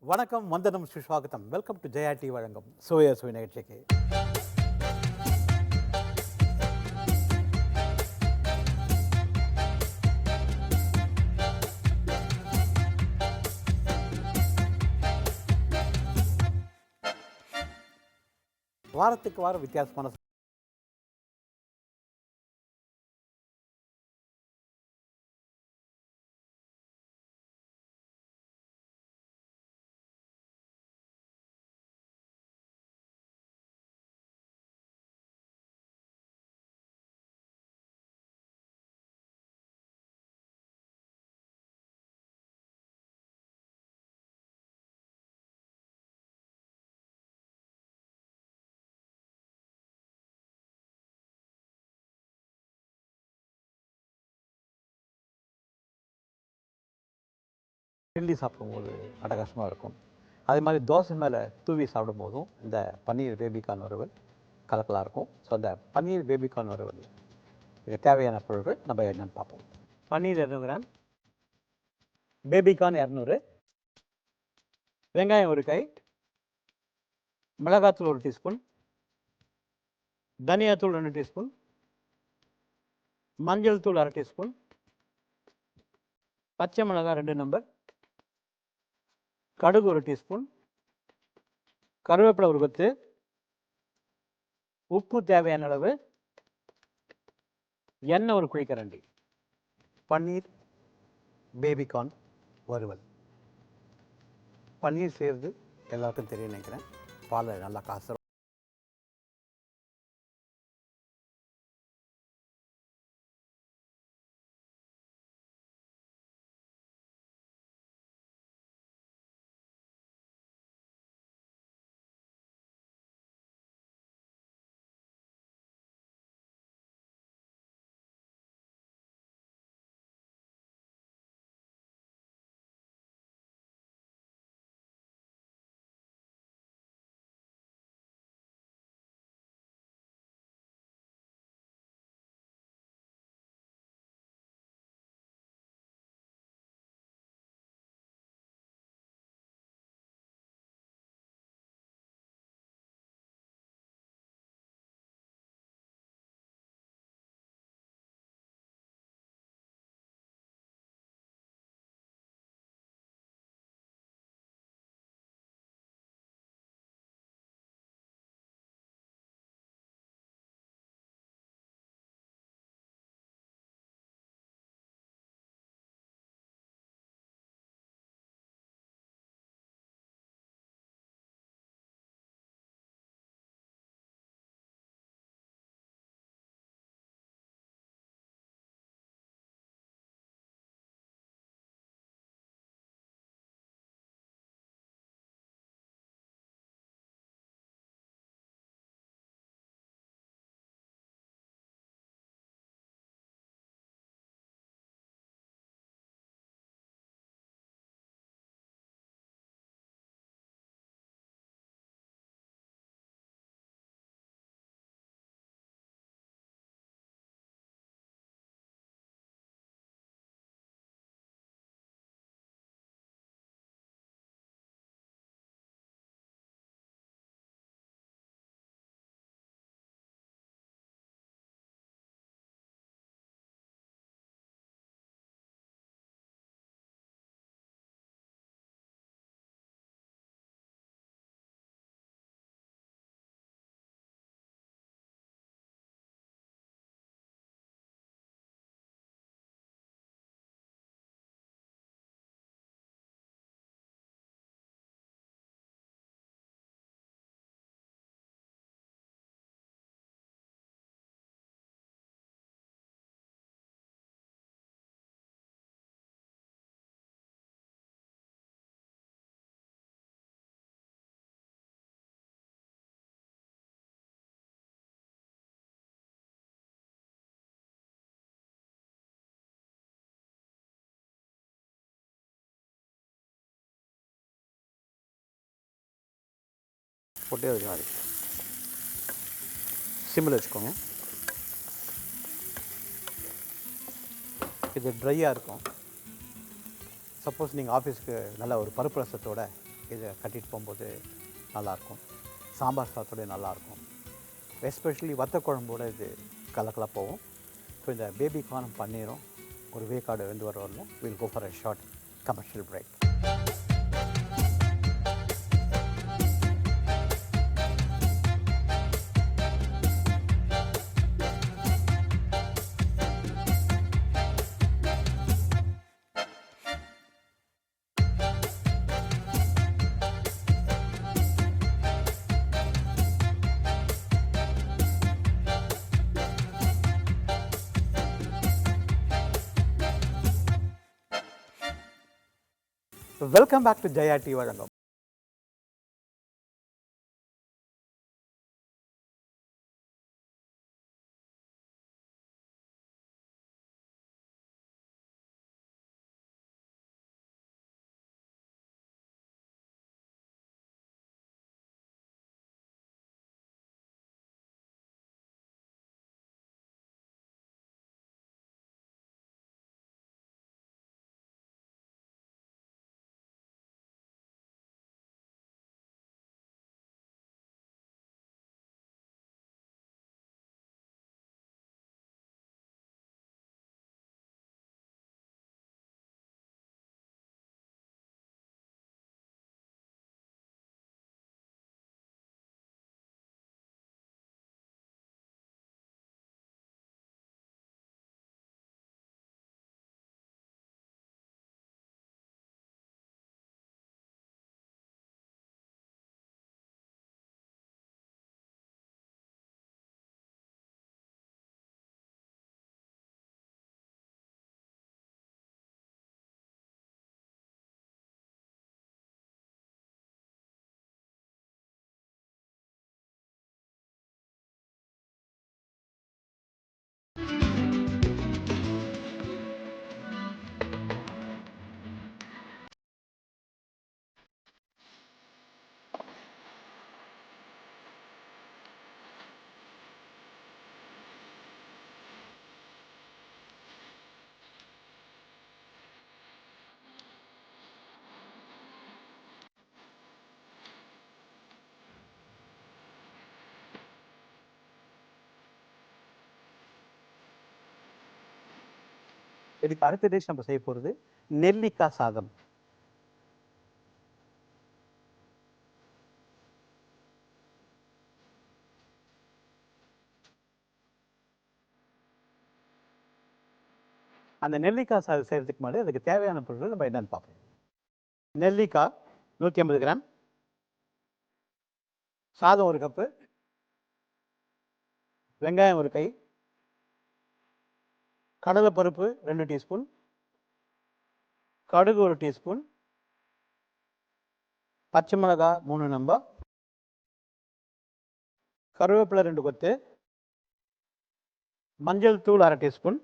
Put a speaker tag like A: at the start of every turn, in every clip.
A: வணக்கம், வந்தனம், சுஸ்வாகத்தம். Welcome to Jaya D வழங்கும் சுவைய சுவை நிகழ்ச்சிக்கு. வாரத்துக்கு வாரம் வித்தியாசமான கிள்ளி சாப்பிடும்போது அட்டகாசமாக இருக்கும். அதே மாதிரி தோசை மேலே தூவி சாப்பிடும் போதும் இந்த பன்னீர் பேபிகார்ன் வறுவல் கலக்கலாக இருக்கும். ஸோ அந்த பன்னீர் பேபிகார்ன் வறுவல் இதுக்கு தேவையான பொருட்கள் நம்ம என்னென்னு பார்ப்போம். பன்னீர் 200 கிராம், பேபிகார்ன் 200, வெங்காயம் 1 கை, மிளகாத்தூள் 1 டீஸ்பூன், தனியாத்தூள் 2 டீஸ்பூன், மஞ்சள் தூள் 1/2 டீஸ்பூன், பச்சை மிளகாய் 2 நம்பர், கடுகு 1 டீஸ்பூன், கருவேப்பிலை 1 கொத்து, உப்பு தேவையான அளவு, எண்ணெய் 1 குழிக்கரண்டி. பன்னீர் பேபிகார்ன் வறுவல். பன்னீர் செய்கிறது எல்லாருக்கும் தெரியும் நினைக்கிறேன். பாலை நல்லா காசுறோம். போட்டே வச்சு மாதிரி சிம்மில் வச்சுக்கோங்க. இது ட்ரையாக இருக்கும். சப்போஸ் நீங்கள் ஆஃபீஸ்க்கு நல்ல ஒரு பருப்பு ரசத்தோட இதை கட்டிட்டு போகும்போது நல்லாயிருக்கும். சாம்பார் சாதத்தோடய நல்லாயிருக்கும். எஸ்பெஷலி வத்த குழம்போடு இது கலக்கலாக போகும். ஸோ இந்த பேபி கார்னும் பன்னீரும் ஒரு வேக்காடு வெந்து வர வரணும். We'll go for a short commercial break. Welcome back to Jaya T வழங்கம். இதுக்கு அடுத்த டிஷ் நம்ம செய்ய போகிறது நெல்லிக்காய் சாதம். அந்த நெல்லிக்காய் சாதம் செய்கிறதுக்கு முன்னாடி அதுக்கு தேவையான பொருட்கள் நம்ம என்னென்னு பார்ப்போம். நெல்லிக்காய் 150 கிராம், சாதம் 1 கப்பு, வெங்காயம் 1 கை, கடலைப்பருப்பு 2 டீஸ்பூன், கடுகு 1 டீஸ்பூன், பச்சை மிளகாய் 3 நம்ப, கருவேப்பிலை 2 கொத்து, மஞ்சள் தூள் 1/2 டீஸ்பூன்,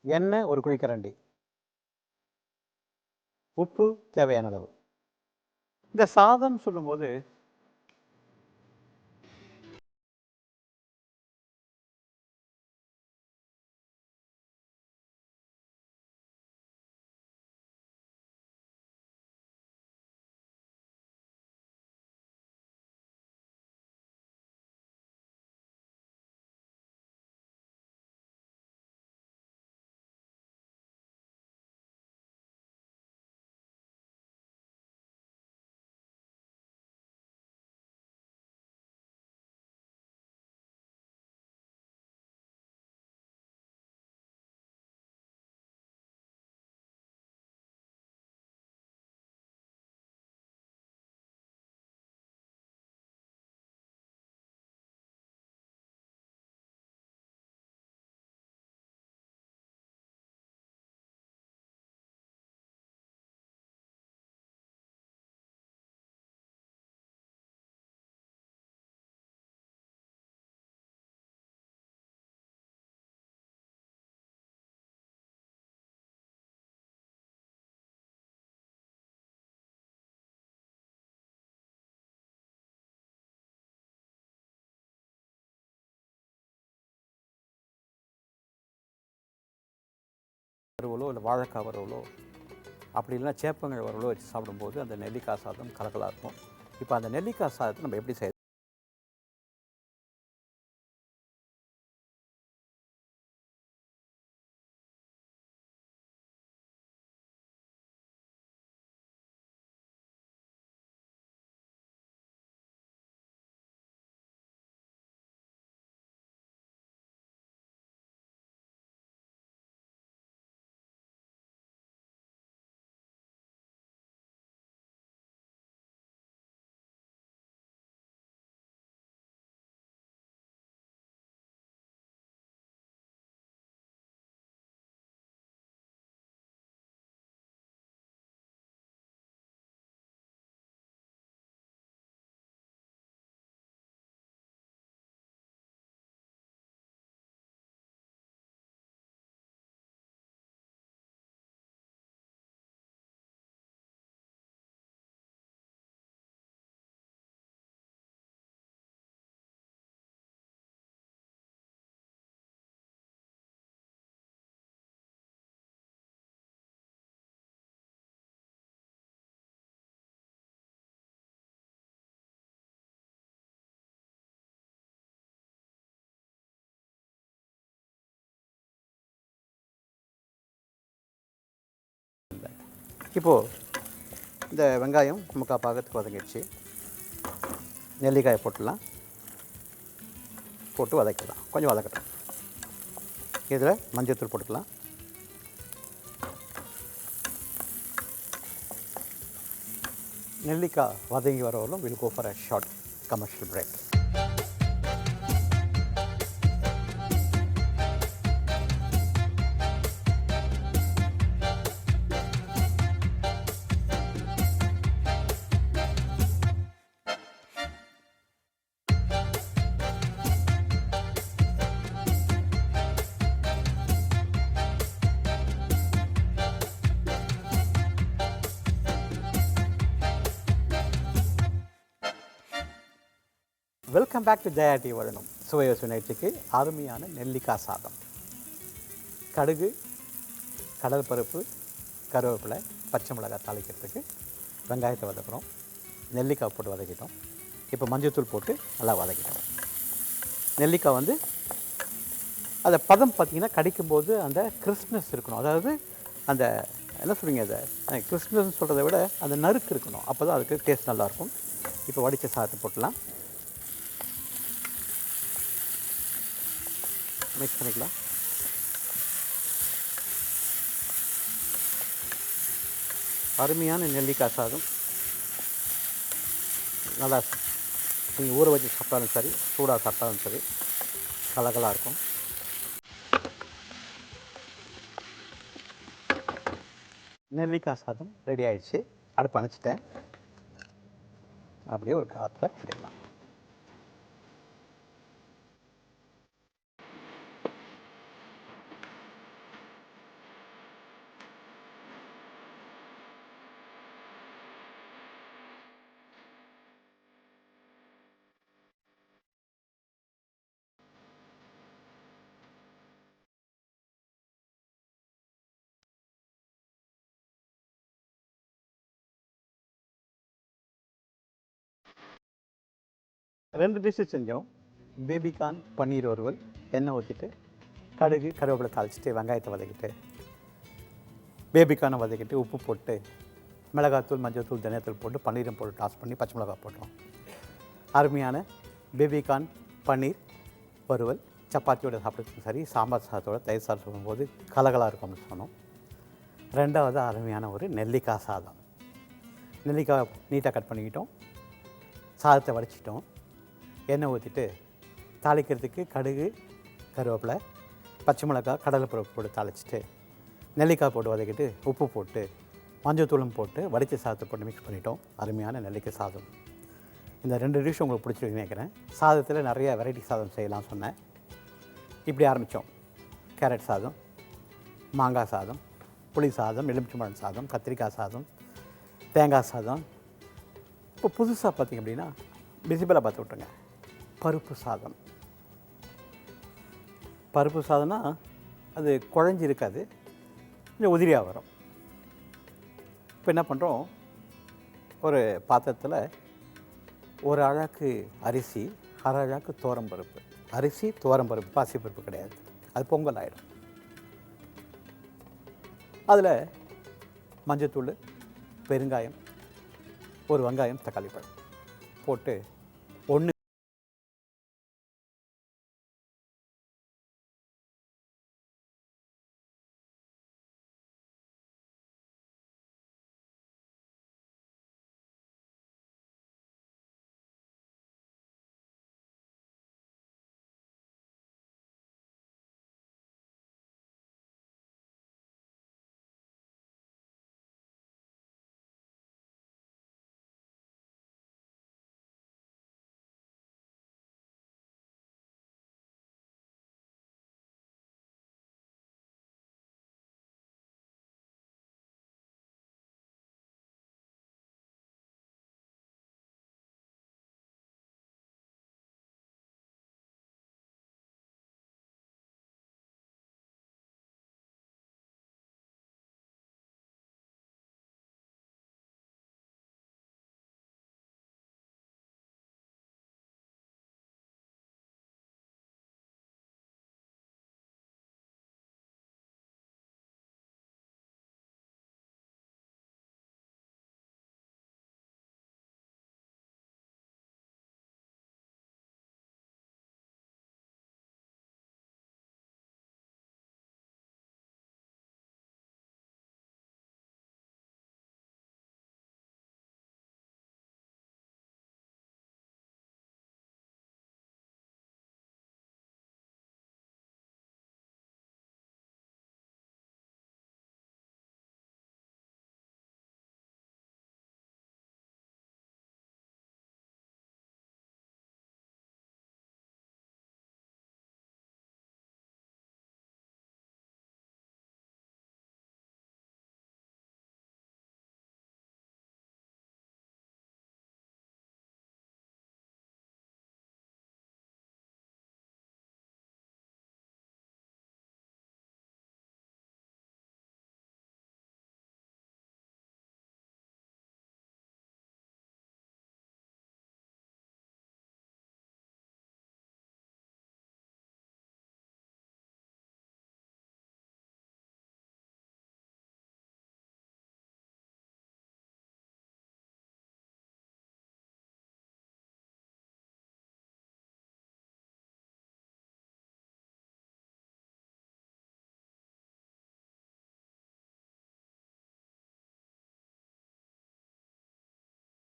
A: எண்ணெய் 1 குழிக்கரண்டி, உப்பு தேவையான அளவு. இந்த சாதம் சொல்லும்போது வறுவலோ இல்லை வாழைக்காய் வறுவலோ அப்படி இல்லைனா சேப்பங்கள் வறுவலோ வச்சு சாப்பிடும்போது அந்த நெல்லிக்காய் சாதம் கலக்கலாக இருக்கும். இப்போ அந்த நெல்லிக்காய் சாதத்தை நம்ம எப்படி செய்ய இப்போது இந்த வெங்காயம் முக்கால் பாகத்துக்கு வதங்கிடுச்சு. நெல்லிக்காயை போட்டுடலாம். போட்டு வதக்கிடலாம். கொஞ்சம் வதக்கட்டும். இதில் மஞ்சள்தூள் போட்டுக்கலாம். நெல்லிக்காய் வதங்கி வரவரையும் we'll go for a short commercial break. Welcome back to Jaya T வரணும். சுவையோசு நிகழ்ச்சிக்கு அருமையான நெல்லிக்காய் சாதம். கடுகு, கடல்பருப்பு, கருவேப்பிலை, பச்சை மிளகாய் தாளிக்கிறதுக்கு வெங்காயத்தை வதக்குறோம். நெல்லிக்காய் போட்டு வதக்கிட்டோம். இப்போ மஞ்சள்தூள் போட்டு நல்லா வதக்கிட்டோம். நெல்லிக்காய் வந்து அதை பதம் பார்த்திங்கன்னா கடிக்கும்போது அந்த கிறிஸ்ப்னஸ் இருக்கணும். அதாவது அந்த என்ன சொல்கிறீங்க, அதை கிறிஸ்ப்னஸ்ன்னு சொல்கிறத விட அந்த நறுக்கு இருக்கணும். அப்போ தான் அதுக்கு டேஸ்ட் நல்லாயிருக்கும். இப்போ வடித்த சாதத்தை போட்டலாம். மிக்ஸ் பண்ணிக்கலாம். அருமையான நெல்லிக்காய் சாதம். நல்லா நீங்கள் ஊற வச்சு சாப்பிட்டாலும் சரி, சூடாக சாப்பிட்டாலும் சரி, கலகலாக இருக்கும். நெல்லிக்காய் சாதம் ரெடி ஆகிடுச்சு. அடுப்பு அணைச்சிட்டேன். அப்படியே ஒரு காற்றுல விடலாம். ரெண்டு டிஷ்ஷு செஞ்சோம். பேபிகார்ன் பன்னீர் வறுவல். எண்ணெய் ஊற்றிட்டு கடுகு கருவேப்பிலை தாளிச்சிட்டு வெங்காயத்தை வதக்கிட்டு பேபிகார்னை வதக்கிட்டு உப்பு போட்டு மிளகாத்தூள், மஞ்சள்தூள், தனியாத்தூள் போட்டு பன்னீரும் போட்டு டாஸ் பண்ணி பச்சை மிளகாய் போட்டோம். அருமையான பேபிகார்ன் பன்னீர் வறுவல் சப்பாத்தியோட சாப்பிட்றதுக்கும் சரி, சாம்பார் சாதத்தோட தயிர் சாதம் சொல்லும்போது கலகலாக இருக்கும்னு சொன்னோம். ரெண்டாவது அருமையான ஒரு நெல்லிக்காய் சாதம். நெல்லிக்காய் நீட்டாக கட் பண்ணிக்கிட்டோம். சாதத்தை வடிச்சிட்டோம். எண்ணெய் ஊற்றிட்டு தாளிக்கிறதுக்கு கடுகு, கருவேப்பிலை, பச்சை மிளகாய், கடலைப்பருப்பு போட்டு தாளிச்சிட்டு நெல்லிக்காய் போட்டு வதக்கிட்டு உப்பு போட்டு மஞ்சள்தூளும் போட்டு வடித்த சாதத்தை போட்டு மிக்ஸ் பண்ணிட்டோம். அருமையான நெல்லிக்காய் சாதம். இந்த ரெண்டு டிஷ் உங்களுக்கு பிடிச்சிருக்குன்னு நினைக்கிறேன். சாதத்தில் நிறைய வெரைட்டி சாதம் செய்யலாம் சொன்னேன். இப்படி ஆரம்பித்தோம். கேரட் சாதம், மாங்காய் சாதம், புளி சாதம், எலுமிச்சம்பழம் சாதம், கத்திரிக்காய் சாதம், தேங்காய் சாதம். இப்போ புதுசாக பார்த்திங்க அப்படின்னா பிசிபெல்லாம் பார்த்து விட்டுருங்க. பருப்பு சாதம். பருப்பு சாதம்னா அது குழஞ்சி இருக்காது, கொஞ்சம் உதிரியாக வரும். இப்போ என்ன பண்ணுறோம், ஒரு பாத்திரத்தில் ஒரு அழாக்கு அரிசி, அரை அழாக்கு துவரம்பருப்பு. அரிசி, துவரம்பருப்பு, பாசிப்பருப்பு கிடையாது, அது பொங்கல் ஆகிடும். அதில் மஞ்சத்தூள், பெருங்காயம், ஒரு வெங்காயம், தக்காளி பழம் போட்டு ஒன்று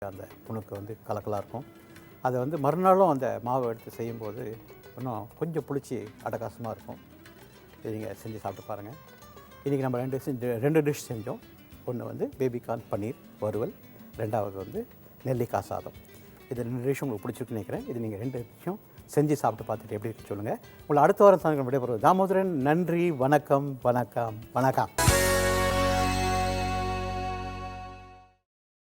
A: அந்த புணுக்கு வந்து கலக்கலாக இருக்கும். அதை வந்து மறுநாளும் அந்த மாவை எடுத்து செய்யும்போது இன்னும் கொஞ்சம் புளிச்சு அட்டகாசமாக இருக்கும். இது நீங்கள் செஞ்சு சாப்பிட்டு பாருங்கள். இன்றைக்கி நம்ம ரெண்டு டிஷ் செஞ்சோம். ஒன்று வந்து பேபிகார்ன் பன்னீர் வறுவல், ரெண்டாவது வந்து நெல்லிக்காய் சாதம். இது 2 டிஷ் உங்களுக்கு பிடிச்சிருக்குன்னு நினைக்கிறேன். இது நீங்கள் 2 டிஷ்ஷும் செஞ்சு சாப்பிட்டு பார்த்துட்டு எப்படி இருக்குன்னு சொல்லுங்கள். உங்களை அடுத்த வாரம் சாயங்காலம் விடைபெறுவது தாமோதரன். நன்றி, வணக்கம், வணக்கம், வணக்கம்.